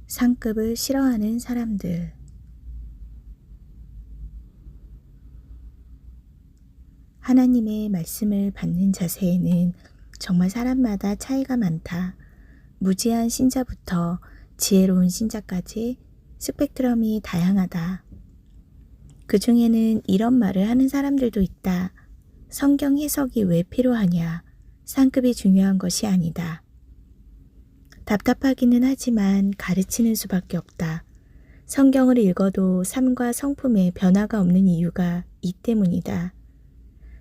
상급을 싫어하는 사람들. 하나님의 말씀을 받는 자세에는 정말 사람마다 차이가 많다. 무지한 신자부터 지혜로운 신자까지 스펙트럼이 다양하다. 그 중에는 이런 말을 하는 사람들도 있다. 성경 해석이 왜 필요하냐? 상급이 중요한 것이 아니다. 답답하기는 하지만 가르치는 수밖에 없다. 성경을 읽어도 삶과 성품에 변화가 없는 이유가 이 때문이다.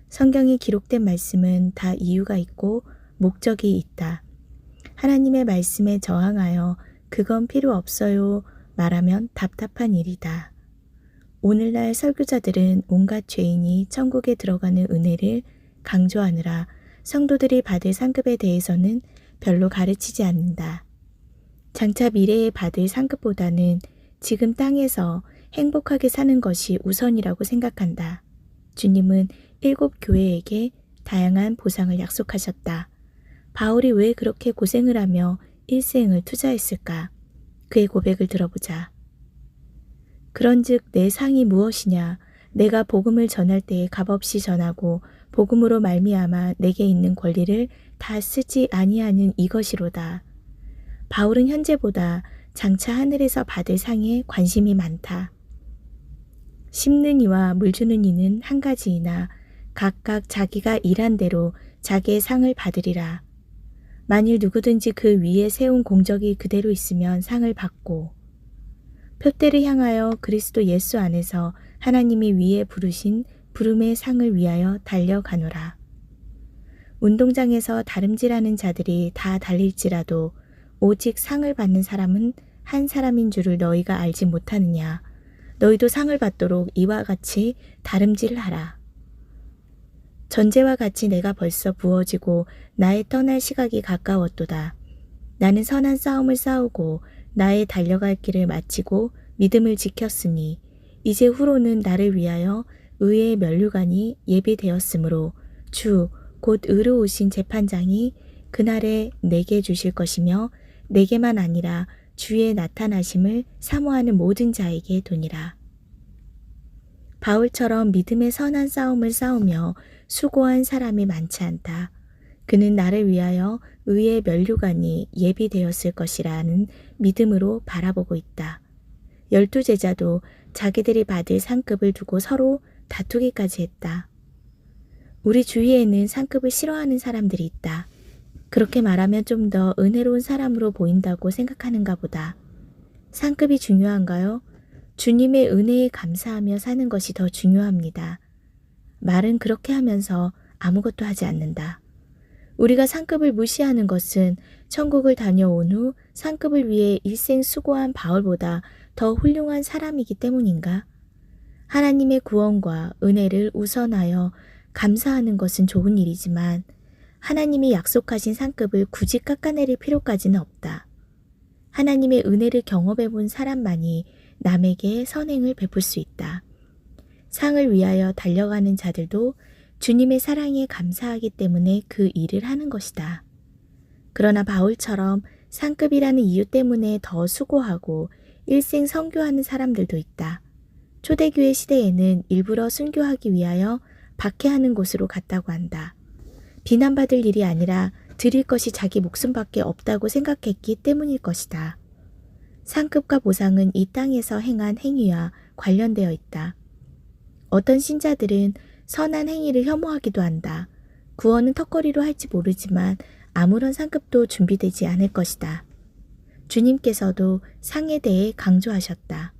성경에 기록된 말씀은 다 이유가 있고 목적이 있다. 하나님의 말씀에 저항하여 그건 필요 없어요 말하면 답답한 일이다. 오늘날 설교자들은 온갖 죄인이 천국에 들어가는 은혜를 강조하느라 성도들이 받을 상급에 대해서는 별로 가르치지 않는다. 장차 미래에 받을 상급보다는 지금 땅에서 행복하게 사는 것이 우선이라고 생각한다. 주님은 7 교회에게 다양한 보상을 약속하셨다. 바울이 왜 그렇게 고생을 하며 일생을 투자했을까? 그의 고백을 들어보자. 그런즉 내 상이 무엇이냐? 내가 복음을 전할 때에 값없이 전하고 복음으로 말미암아 내게 있는 권리를 다 쓰지 아니하는 이것이로다. 바울은 현재보다 장차 하늘에서 받을 상에 관심이 많다. 심는 이와 물 주는 이는 한 가지이나 각각 자기가 일한 대로 자기의 상을 받으리라. 만일 누구든지 그 위에 세운 공적이 그대로 있으면 상을 받고 표대를 향하여 그리스도 예수 안에서 하나님이 위에 부르신 부름의 상을 위하여 달려가노라. 운동장에서 다름질하는 자들이 다 달릴지라도 오직 상을 받는 사람은 한 사람인 줄을 너희가 알지 못하느냐. 너희도 상을 받도록 이와 같이 다름질을 하라. 전제와 같이 내가 벌써 부어지고 나의 떠날 시각이 가까웠도다. 나는 선한 싸움을 싸우고 나의 달려갈 길을 마치고 믿음을 지켰으니 이제 후로는 나를 위하여 의의 면류관이 예비되었으므로 주 곧 의로우신 재판장이 그날에 내게 주실 것이며 내게만 아니라 주의 나타나심을 사모하는 모든 자에게 도니라. 바울처럼 믿음의 선한 싸움을 싸우며 수고한 사람이 많지 않다. 그는 나를 위하여 의의 면류관이 예비되었을 것이라는 믿음으로 바라보고 있다. 12 제자도 자기들이 받을 상급을 두고 서로 다투기까지 했다. 우리 주위에는 상급을 싫어하는 사람들이 있다. 그렇게 말하면 좀 더 은혜로운 사람으로 보인다고 생각하는가 보다. 상급이 중요한가요? 주님의 은혜에 감사하며 사는 것이 더 중요합니다. 말은 그렇게 하면서 아무것도 하지 않는다. 우리가 상급을 무시하는 것은 천국을 다녀온 후 상급을 위해 일생 수고한 바울보다 더 훌륭한 사람이기 때문인가? 하나님의 구원과 은혜를 우선하여 감사하는 것은 좋은 일이지만 하나님이 약속하신 상급을 굳이 깎아내릴 필요까지는 없다. 하나님의 은혜를 경험해 본 사람만이 남에게 선행을 베풀 수 있다. 상을 위하여 달려가는 자들도 주님의 사랑에 감사하기 때문에 그 일을 하는 것이다. 그러나 바울처럼 상급이라는 이유 때문에 더 수고하고 일생 선교하는 사람들도 있다. 초대교회 시대에는 일부러 순교하기 위하여 박해하는 곳으로 갔다고 한다. 비난받을 일이 아니라 드릴 것이 자기 목숨밖에 없다고 생각했기 때문일 것이다. 상급과 보상은 이 땅에서 행한 행위와 관련되어 있다. 어떤 신자들은 선한 행위를 혐오하기도 한다. 구원은 턱걸이로 할지 모르지만 아무런 상급도 준비되지 않을 것이다. 주님께서도 상에 대해 강조하셨다.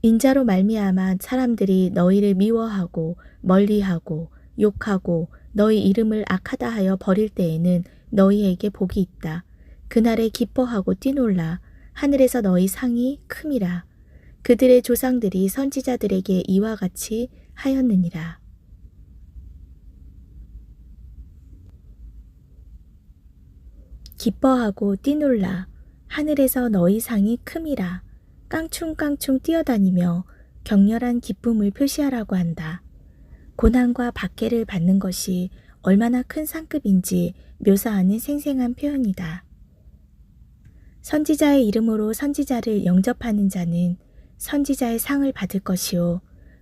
인자로 말미암아 사람들이 너희를 미워하고 멀리하고 욕하고 너희 이름을 악하다 하여 버릴 때에는 너희에게 복이 있다. 그날에 기뻐하고 뛰놀라. 하늘에서 너희 상이 큼이라. 그들의 조상들이 선지자들에게 이와 같이 하였느니라. 기뻐하고 뛰놀라. 하늘에서 너희 상이 큼이라. 깡충깡충 뛰어다니며 격렬한 기쁨을 표시하라고 한다. 고난과 박해를 받는 것이 얼마나 큰 상급인지 묘사하는 생생한 표현이다. 선지자의 이름으로 선지자를 영접하는 자는 선지자의 상을 받을 것이요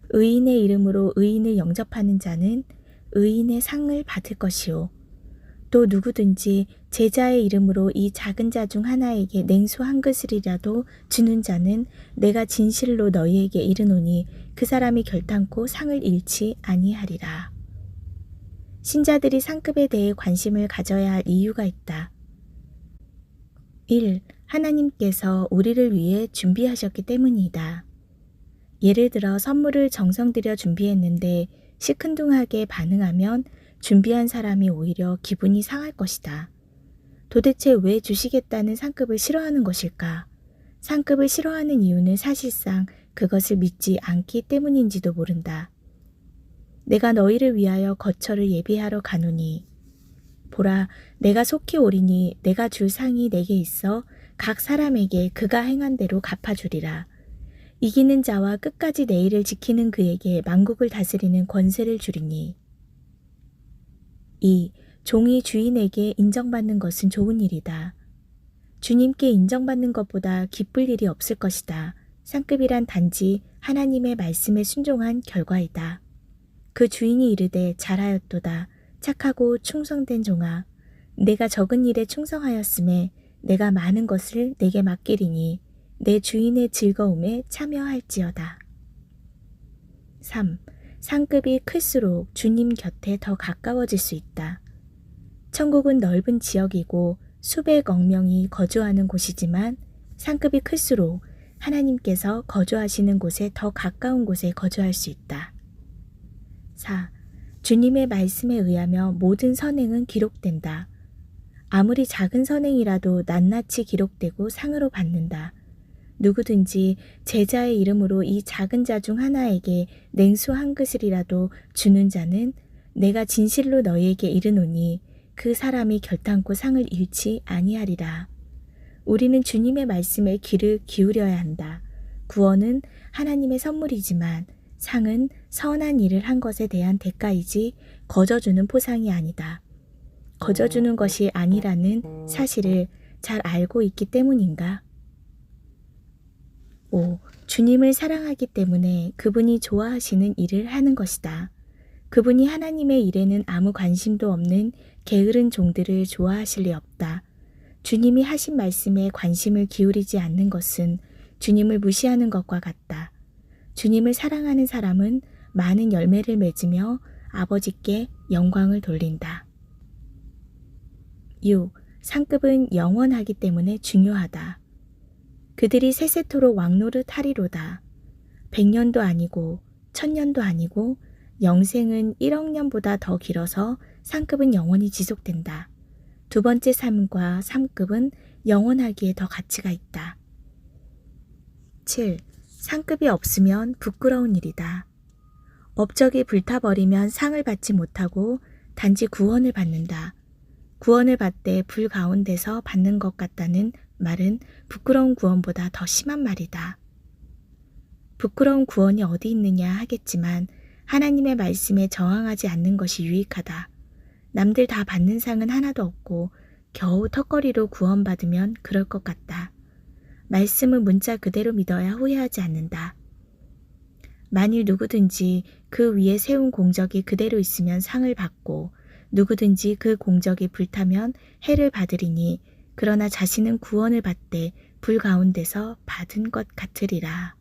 의인의 이름으로 의인을 영접하는 자는 의인의 상을 받을 것이요 또 누구든지 제자의 이름으로 이 작은 자 중 하나에게 냉수 한 그릇이라도 주는 자는 내가 진실로 너희에게 이르노니 그 사람이 결단코 상을 잃지 아니하리라. 신자들이 상급에 대해 관심을 가져야 할 이유가 있다. 1. 하나님께서 우리를 위해 준비하셨기 때문이다. 예를 들어 선물을 정성 들여 준비했는데 시큰둥하게 반응하면 준비한 사람이 오히려 기분이 상할 것이다. 도대체 왜 주시겠다는 상급을 싫어하는 것일까? 상급을 싫어하는 이유는 사실상 그것을 믿지 않기 때문인지도 모른다. 내가 너희를 위하여 거처를 예비하러 가노니 보라 내가 속히 오리니 내가 줄 상이 내게 있어 각 사람에게 그가 행한 대로 갚아주리라. 이기는 자와 끝까지 내 일을 지키는 그에게 만국을 다스리는 권세를 주리니 2. 종이 주인에게 인정받는 것은 좋은 일이다. 주님께 인정받는 것보다 기쁠 일이 없을 것이다. 상급이란 단지 하나님의 말씀에 순종한 결과이다. 그 주인이 이르되 잘하였도다. 착하고 충성된 종아. 내가 적은 일에 충성하였음에 내가 많은 것을 내게 맡기리니 내 주인의 즐거움에 참여할지어다. 3. 상급이 클수록 주님 곁에 더 가까워질 수 있다. 천국은 넓은 지역이고 수백억 명이 거주하는 곳이지만 상급이 클수록 하나님께서 거주하시는 곳에 더 가까운 곳에 거주할 수 있다. 4. 주님의 말씀에 의하며 모든 선행은 기록된다. 아무리 작은 선행이라도 낱낱이 기록되고 상으로 받는다. 누구든지 제자의 이름으로 이 작은 자 중 하나에게 냉수 한 그릇이라도 주는 자는 내가 진실로 너희에게 이르노니 그 사람이 결단코 상을 잃지 아니하리라. 우리는 주님의 말씀에 귀를 기울여야 한다. 구원은 하나님의 선물이지만 상은 선한 일을 한 것에 대한 대가이지 거저주는 포상이 아니다. 거저주는 것이 아니라는 사실을 잘 알고 있기 때문인가? 5. 주님을 사랑하기 때문에 그분이 좋아하시는 일을 하는 것이다. 그분이 하나님의 일에는 아무 관심도 없는 게으른 종들을 좋아하실 리 없다. 주님이 하신 말씀에 관심을 기울이지 않는 것은 주님을 무시하는 것과 같다. 주님을 사랑하는 사람은 많은 열매를 맺으며 아버지께 영광을 돌린다. 6. 상급은 영원하기 때문에 중요하다. 그들이 세세토록 왕노릇 하리로다. 100년도 아니고 1000년도 아니고 영생은 1억 년보다 더 길어서 상급은 영원히 지속된다. 두 번째 삶과 상급은 영원하기에 더 가치가 있다. 7. 상급이 없으면 부끄러운 일이다. 업적이 불타버리면 상을 받지 못하고 단지 구원을 받는다. 구원을 받되 불 가운데서 받는 것 같다는 말은 부끄러운 구원보다 더 심한 말이다. 부끄러운 구원이 어디 있느냐 하겠지만 하나님의 말씀에 저항하지 않는 것이 유익하다. 남들 다 받는 상은 하나도 없고 겨우 턱걸이로 구원받으면 그럴 것 같다. 말씀은 문자 그대로 믿어야 후회하지 않는다. 만일 누구든지 그 위에 세운 공적이 그대로 있으면 상을 받고 누구든지 그 공적이 불타면 해를 받으리니 그러나 자신은 구원을 받되 불 가운데서 받은 것 같으리라.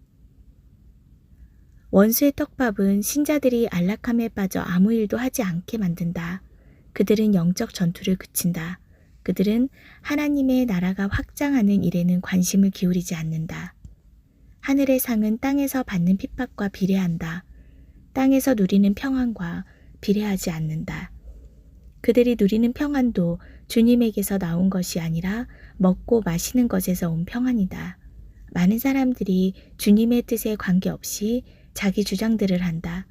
원수의 떡밥은 신자들이 안락함에 빠져 아무 일도 하지 않게 만든다. 그들은 영적 전투를 그친다. 그들은 하나님의 나라가 확장하는 일에는 관심을 기울이지 않는다. 하늘의 상은 땅에서 받는 핍박과 비례한다. 땅에서 누리는 평안과 비례하지 않는다. 그들이 누리는 평안도 주님에게서 나온 것이 아니라 먹고 마시는 것에서 온 평안이다. 많은 사람들이 주님의 뜻에 관계없이 자기 주장들을 한다.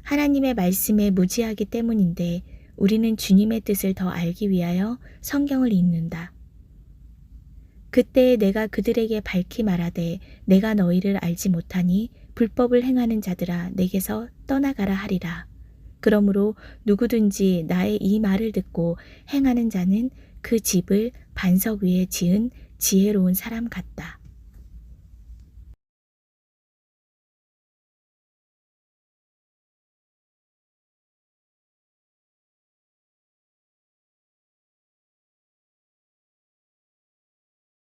하나님의 말씀에 무지하기 때문인데 우리는 주님의 뜻을 더 알기 위하여 성경을 읽는다. 그때 내가 그들에게 밝히 말하되 내가 너희를 알지 못하니 불법을 행하는 자들아 내게서 떠나가라 하리라. 그러므로 누구든지 나의 이 말을 듣고 행하는 자는 그 집을 반석 위에 지은 지혜로운 사람 같다.